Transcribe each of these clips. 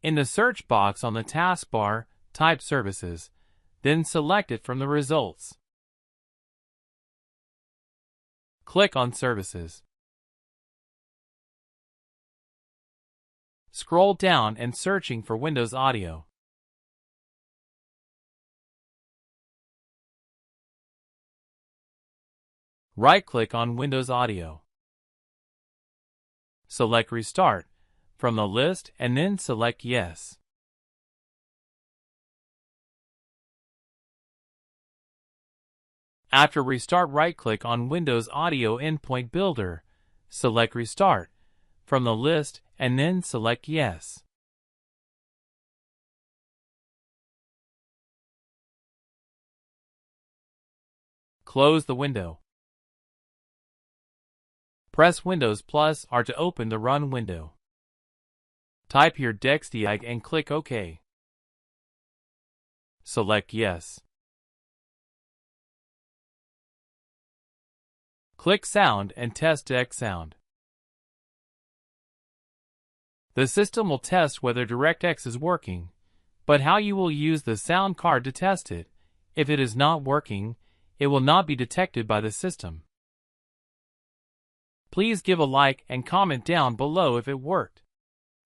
In the search box on the taskbar, type Services, then select it from the results. Click on Services. Scroll down and searching for Windows Audio. Right-click on Windows Audio. Select Restart from the list and then select Yes. After restart, right-click on Windows Audio Endpoint Builder, select Restart from the list and then select Yes. Close the window. Press Windows plus R to open the Run window. Type here dxdiag and click OK. Select Yes. Click Sound and test DirectSound. The system will test whether DirectX is working, but how you will use the sound card to test it. If it is not working, it will not be detected by the system. Please give a like and comment down below if it worked.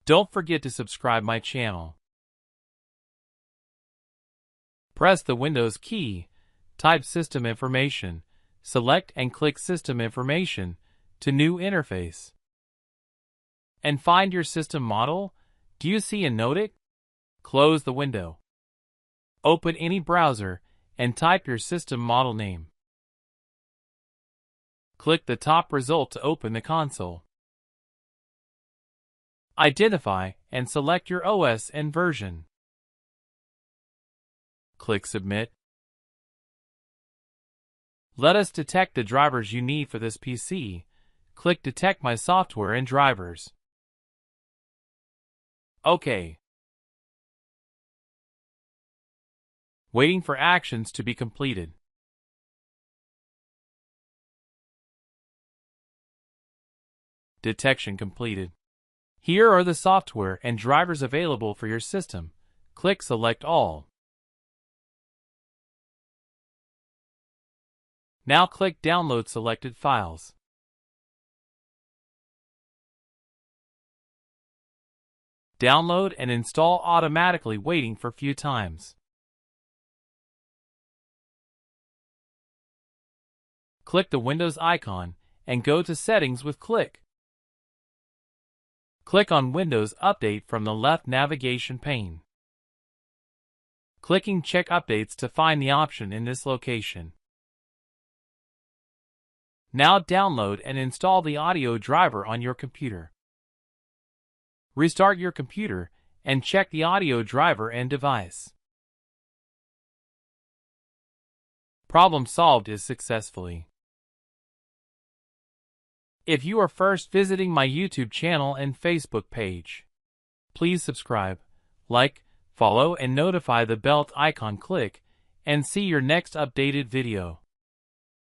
Don't forget to subscribe my channel. Press the Windows key, type System Information, select and click System Information to New Interface. And find your system model. Do you see and note it? Close the window. Open any browser and type your system model name. Click the top result to open the console. Identify and select your OS and version. Click Submit. Let us detect the drivers you need for this PC. Click Detect My Software and Drivers. OK. Waiting for actions to be completed. Detection completed. Here are the software and drivers available for your system. Click Select All. Now click Download selected files. Download and install automatically, waiting for few times. Click the Windows icon and go to Settings with click. Click on Windows Update from the left navigation pane. Clicking Check Updates to find the option in this location. Now download and install the audio driver on your computer. Restart your computer and check the audio driver and device. Problem solved is successfully. If you are first visiting my YouTube channel and Facebook page, please subscribe, like, follow and notify the bell icon. Click and see your next updated video.